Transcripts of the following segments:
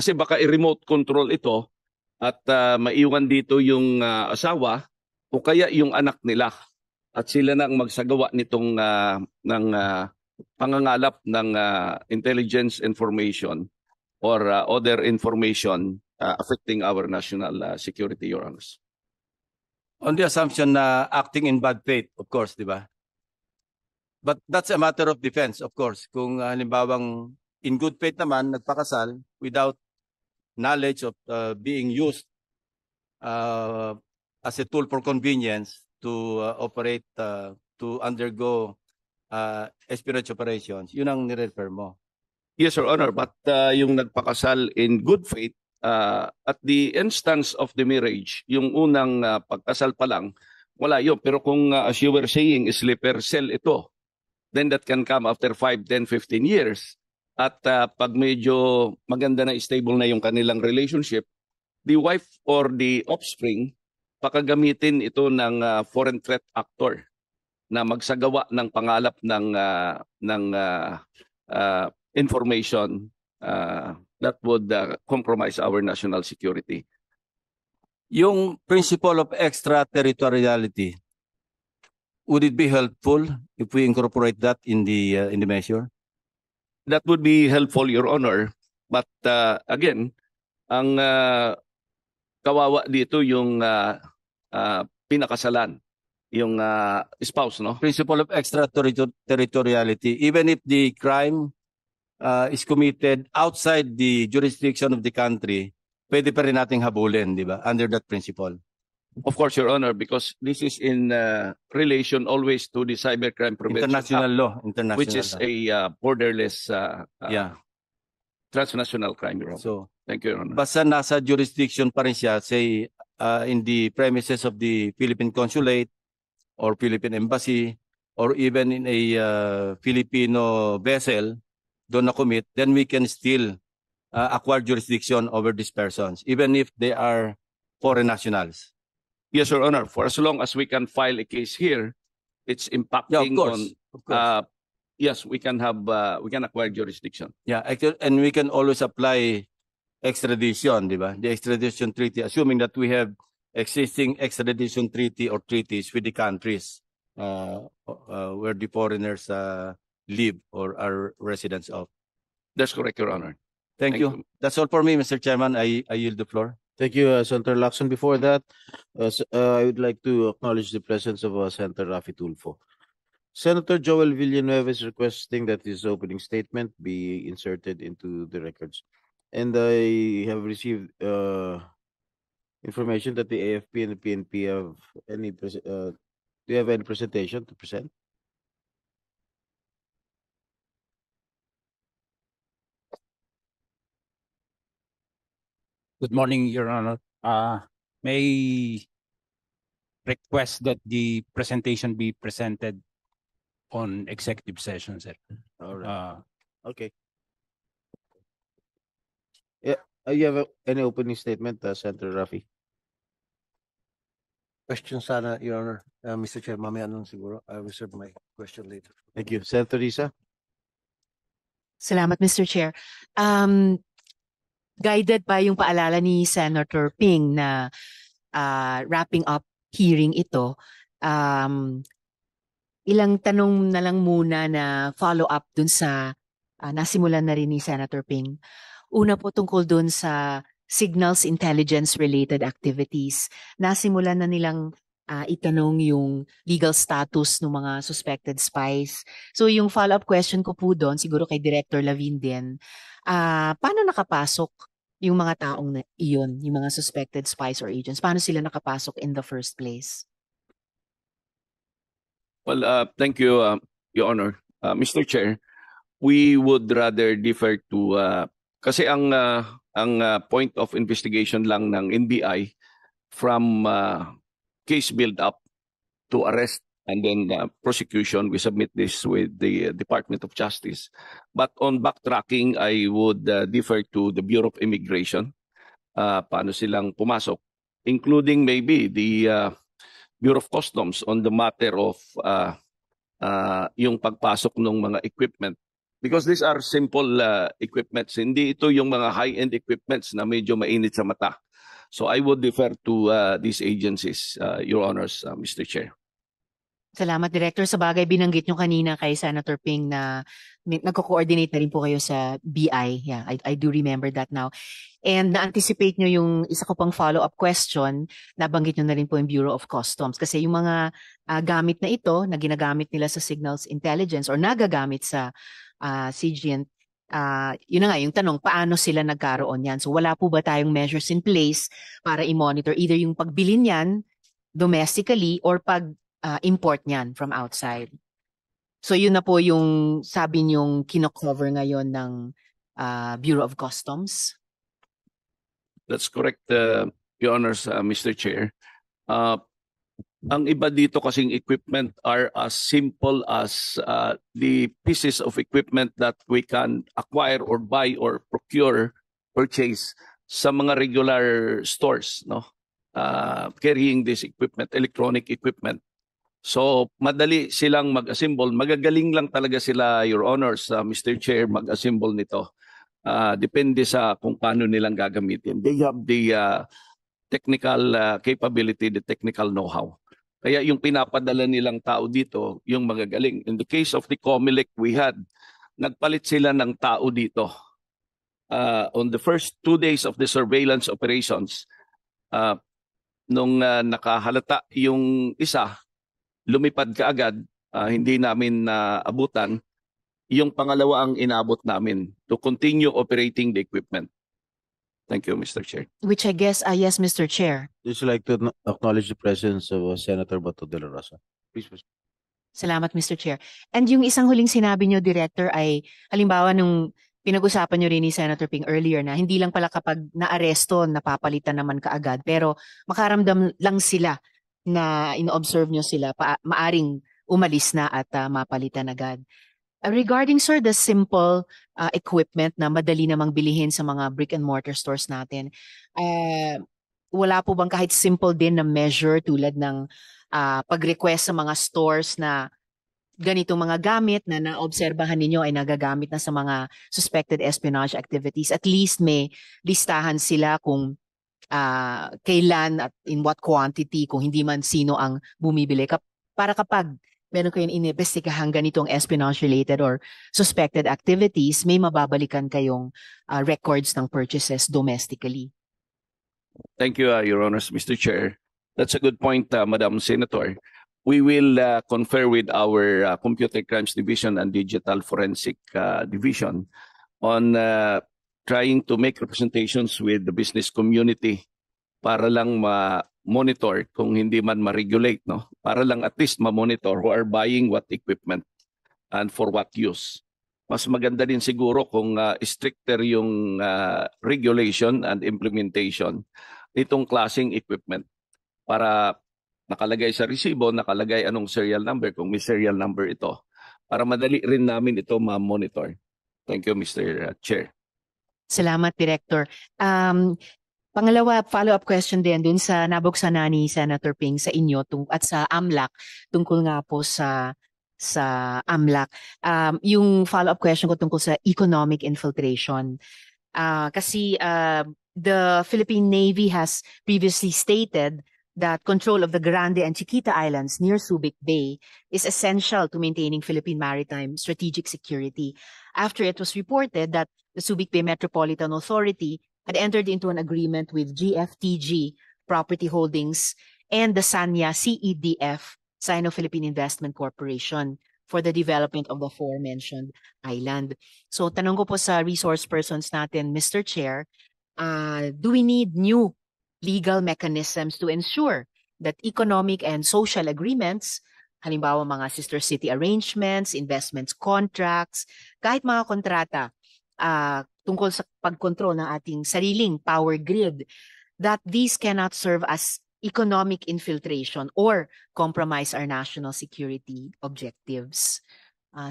Kasi baka i-remote control ito at maiwan dito yung asawa o kaya yung anak nila. At sila na ang magsagawa nitong pangangalap ng intelligence information or other information affecting our national security, Your Honors. On the assumption na acting in bad faith, of course, di ba? But that's a matter of defense, of course. Kung halimbawang in good faith naman, nagpakasal without knowledge of being used as a tool for convenience to operate, to undergo espionage operations, yun ang nirefer mo. Yes, Your Honor, but yung nagpakasal in good faith, at the instance of the marriage, yung unang pagkasal pa lang, wala yun. Pero kung as you were saying, sleeper cell ito, then that can come after 5, 10, 15 years. At pag medyo maganda na, stable na yung kanilang relationship, the wife or the offspring, pakagamitin ito ng foreign threat actor na magsagawa ng pangalap ng information that would compromise our national security. Yung principle of extraterritoriality, would it be helpful if we incorporate that in the measure? That would be helpful, Your Honor. But again, ang kawawa dito yung pinakasalan, yung spouse, no? Principle of extraterritoriality, even if the crime is committed outside the jurisdiction of the country, pwede pa rin nating habulin, di ba? Under that principle. Of course, Your Honor, because this is in relation always to the Cybercrime Prevention International Act, law. International which is law. a borderless Yeah. transnational crime, Your Honor. So, thank you, Your Honor. basta nasa jurisdiction pa rin siya, say, in the premises of the Philippine Consulate or Philippine Embassy or even in a Filipino vessel, doon na commit, then we can still acquire jurisdiction over these persons, even if they are foreign nationals. Yes, Your Honor. For as long as we can file a case here, it's impacting Of course. yes, we can acquire jurisdiction. Yeah, actually, and we can always apply extradition, di ba? The extradition treaty, assuming that we have existing extradition treaty or treaties with the countries where the foreigners live or are residents of. That's correct, Your Honor. Thank you. That's all for me, Mr. Chairman. I yield the floor. Thank you, Senator Lacson. Before that, I would like to acknowledge the presence of Senator Raffy Tulfo. Senator Joel Villanueva is requesting that his opening statement be inserted into the records. And I have received information that the AFP and the PNP have any do you have any presentation to present? Good morning, Your Honor. May request that the presentation be presented on executive session, sir. All right. Okay. Yeah, you have any opening statement, Senator Raffy? Question sana, Your Honor. Mr. Chair, mamaya nung siguro. I will reserve my question later. Thank you. Senator Risa? Salamat, Mr. Chair. Guided pa yung paalala ni Senator Ping na wrapping up hearing ito, ilang tanong na lang muna na follow-up dun sa nasimulan na rin ni Senator Ping. Una po tungkol dun sa signals intelligence related activities. Nasimulan na nilang itanong yung legal status ng mga suspected spies. So yung follow-up question ko po doon, siguro kay Director Lavin din, paano nakapasok yung mga taong iyon, yung mga suspected spies or agents? Paano sila nakapasok in the first place? Well, thank you, Your Honor. Mr. Chair, we would rather defer to kasi ang point of investigation lang ng NBI from case build-up to arrest and then prosecution, we submit this with the Department of Justice. But on backtracking, I would defer to the Bureau of Immigration. Paano silang pumasok, including maybe the Bureau of Customs on the matter of yung pagpasok ng mga equipment Because these are simple equipments. Hindi ito yung mga high-end equipments na medyo mainit sa mata. So I would defer to these agencies, Your Honors, Mr. Chair. Salamat, Director. Sa bagay, binanggit nyo kanina kay Senator Ping na nagko-coordinate na rin po kayo sa BI. Yeah, I do remember that now. And na-anticipate nyo yung isa ko pang follow-up question, nabanggit nyo na rin po yung Bureau of Customs. Kasi yung mga gamit na ito, na ginagamit nila sa Signals Intelligence or nagagamit sa CGN, yun na nga, yung tanong, paano sila nagkaroon yan? So wala po ba tayong measures in place para i-monitor either yung pagbili niyan domestically or import niyan from outside? So yun na po yung sabi niyong kino-cover ngayon ng Bureau of Customs. That's correct, Your Honors, Mr. Chair. Ang iba dito kasing equipment are as simple as the pieces of equipment that we can acquire or buy or purchase sa mga regular stores, no? Carrying this equipment, electronic equipment. So madali silang mag-assemble. Magagaling lang talaga sila, Your Honors, Mr. Chair, mag-assemble nito. Depende sa kung paano nilang gagamitin. They have the technical capability, the technical know-how. Kaya yung pinapadala nilang tao dito, yung magagaling. In the case of the COMELEC we had, nagpalit sila ng tao dito. On the first 2 days of the surveillance operations, nung nakahalata yung isa, lumipad kaagad, hindi namin naabutan. Yung pangalawa ang inabot namin to continue operating the equipment. Thank you, Mr. Chair. Which I guess, yes, Mr. Chair. Just like to acknowledge the presence of Senator Bato de la Rosa. Please proceed. Salamat, Mr. Chair. And yung isang huling sinabi nyo, Director, ay halimbawa nung pinag-usapan nyo rin ni Senator Ping earlier na hindi lang pala kapag naaresto, napapalitan naman kaagad, pero makaramdam lang sila na ino-observe nyo sila, maaring umalis na at mapalitan agad. Regarding, sir, the simple equipment na madali namang bilihin sa mga brick and mortar stores natin, wala po bang kahit simple din na measure tulad ng pag-request sa mga stores na ganitong mga gamit na naobserbahan ninyo ay nagagamit na sa mga suspected espionage activities? At least may listahan sila kung kailan at in what quantity, kung hindi man sino ang bumibili. Para kapag meron kayong inimbestigahan ganitong espionage-related or suspected activities, may mababalikan kayong records ng purchases domestically. Thank you, Your Honors, Mr. Chair. That's a good point, Madam Senator. We will confer with our Computer Crimes Division and Digital Forensic Division on trying to make representations with the business community para lang ma-monitor kung hindi man ma-regulate, no? Para lang at least ma-monitor who are buying what equipment and for what use. Mas maganda din siguro kung stricter yung regulation and implementation nitong klaseng equipment para nakalagay sa resibo, nakalagay anong serial number, kung may serial number ito, para madali rin namin ito ma-monitor. Thank you, Mr. Chair. Salamat, Director. Pangalawa, follow-up question din dun sa nabuksan na ni Senator Ping sa inyo at sa AMLAC, tungkol nga po sa AMLAC. Yung follow-up question ko tungkol sa economic infiltration. Kasi the Philippine Navy has previously stated that control of the Grande and Chiquita Islands near Subic Bay is essential to maintaining Philippine maritime strategic security, after it was reported that the Subic Bay Metropolitan Authority had entered into an agreement with GFTG Property Holdings and the Sanya CEDF, Sino-Philippine Investment Corporation, for the development of the aforementioned island. So tanong ko po sa resource persons natin, Mr. Chair, do we need new legal mechanisms to ensure that economic and social agreements, halimbawa mga sister city arrangements, investments contracts, kahit mga kontrata tungkol sa pagkontrol ng ating sariling power grid, that these cannot serve as economic infiltration or compromise our national security objectives?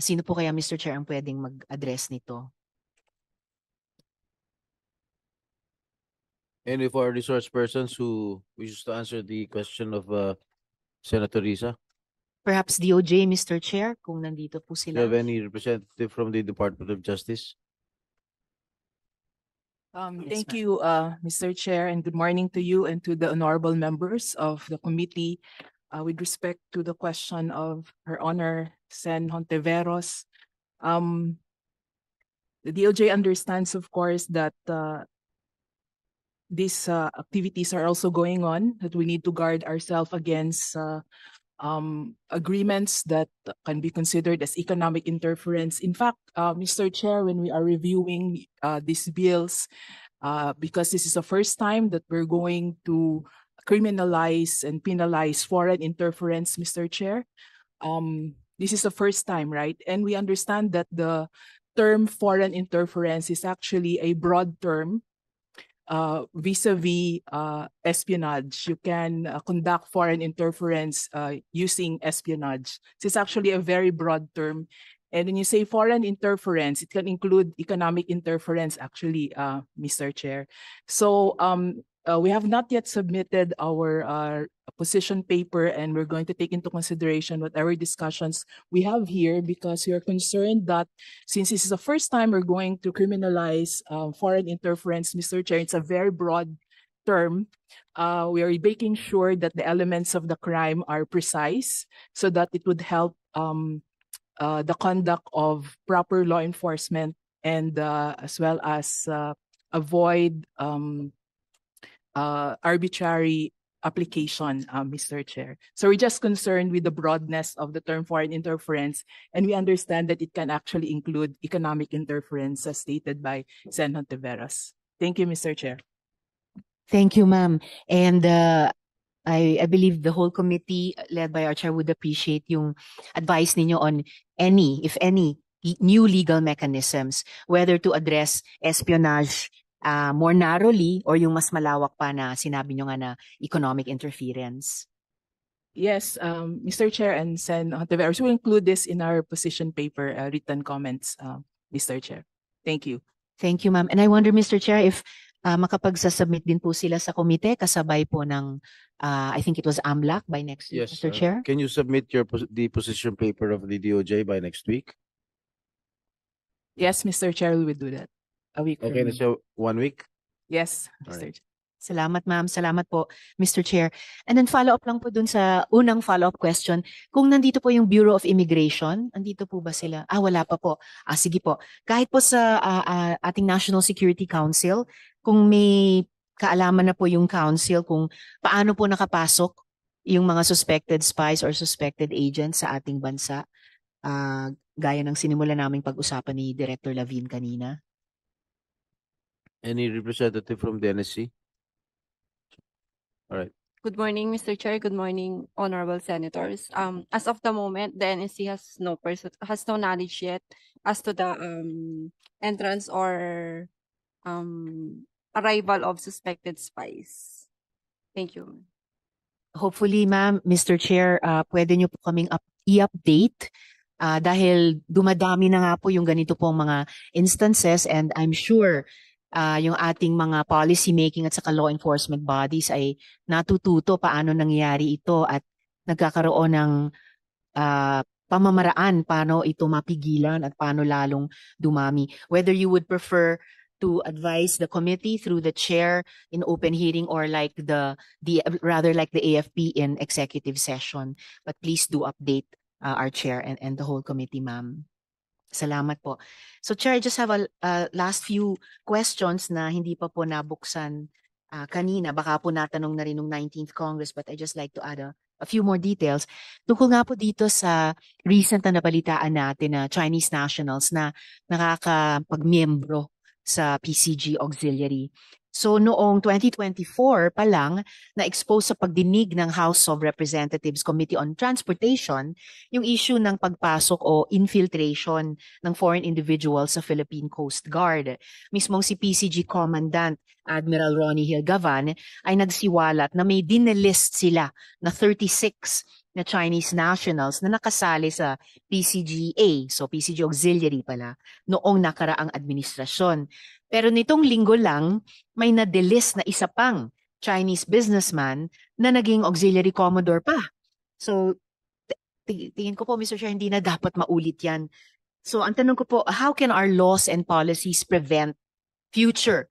Sino po kaya, Mr. Chair, ang pwedeng mag-address nito? Any of our resource persons who wishes to answer the question of Senator Risa? Perhaps DOJ, Mr. Chair, kung nandito po Do sila. you have any representative from the Department of Justice? Yes, Thank ma'am. you, Mr. Chair, and good morning to you and to the honorable members of the committee. With respect to the question of Her Honor Sen. Hontiveros, the DOJ understands, of course, that these activities are also going on, that we need to guard ourselves against agreements that can be considered as economic interference. In fact, Mr. Chair, when we are reviewing these bills, because this is the first time that we're going to criminalize and penalize foreign interference, Mr. Chair. This is the first time, right? And we understand that the term foreign interference is actually a broad term vis-a-vis espionage. You can conduct foreign interference using espionage. This is actually a very broad term. And when you say foreign interference, it can include economic interference, actually, Mr. Chair. So we have not yet submitted our position paper, and we're going to take into consideration whatever discussions we have here, because we are concerned that since this is the first time we're going to criminalize foreign interference, Mr. Chair, it's a very broad term. We are making sure that the elements of the crime are precise so that it would help the conduct of proper law enforcement, and as well as avoid arbitrary application, Mr. Chair. So we're just concerned with the broadness of the term foreign interference, and we understand that it can actually include economic interference as stated by Sen. Hontiveros. Thank you, Mr. Chair. Thank you, ma'am. And I believe the whole committee led by our chair would appreciate yung advice ninyo on any, if any, new legal mechanisms, whether to address espionage more narrowly or yung mas malawak pa na sinabi nyo nga na economic interference. Yes, Mr. Chair and Sen. Hontiveros, we'll include this in our position paper, written comments, Mr. Chair. Thank you. Thank you, ma'am. And I wonder, Mr. Chair, if makapagsasubmit din po sila sa komite kasabay po ng, I think it was AMLAC by next week, Yes. Mr. Chair? Can you submit the position paper of the DOJ by next week? Yes, Mr. Chair, we will do that. A week from Okay, now. so 1 week? Yes, All Mr. right. Chair. Salamat, ma'am. Salamat po, Mr. Chair. And then follow-up lang po dun sa unang follow-up question. Kung nandito po yung Bureau of Immigration, nandito po ba sila? Wala pa po. Sige po. Kahit po sa ating National Security Council, kung may kaalaman na po yung council kung paano po nakapasok yung mga suspected spies or suspected agents sa ating bansa, gaya ng sinimula naming pag-usapan ni Director Lavin kanina. Any representative from the NSC? All right. Good morning, Mr. Chair. Good morning, honorable senators. As of the moment, the NSC has no knowledge yet as to the entrance or arrival of suspected spies. Thank you. Hopefully, ma'am, Mr. Chair, pwede nyo po kaming i-update dahil dumadami na nga po yung ganito pong mga instances, and I'm sure yung ating mga policy making at saka law enforcement bodies ay natututo paano nangyayari ito at nagkakaroon ng pamamaraan paano ito mapigilan at paano lalong dumami. Whether you would prefer to advise the committee through the chair in open hearing or like rather like the AFP in executive session, but please do update our chair and the whole committee, ma'am. Salamat po. So, Chair, I just have a last few questions na hindi pa po nabuksan kanina. Baka po natanong na rin ng 19th Congress, but I just like to add a few more details. Tungkol nga po dito sa recent na nabalitaan natin na Chinese nationals na nakakapagmiyembro sa PCG Auxiliary. So noong 2024 pa lang, na-expose sa pagdinig ng House of Representatives Committee on Transportation yung issue ng pagpasok o infiltration ng foreign individuals sa Philippine Coast Guard. Mismong si PCG Commandant Admiral Ronnie Hilgavan ay nagsiwalat na may dinelist sila na 36 na Chinese nationals na nakasali sa PCGA, so PCG Auxiliary pala, noong nakaraang administrasyon. Pero nitong linggo lang, may na-delist na isa pang Chinese businessman na naging auxiliary commodore pa. So, tingin ko po, Mr. Chair, hindi na dapat maulit yan. So ang tanong ko po, how can our laws and policies prevent future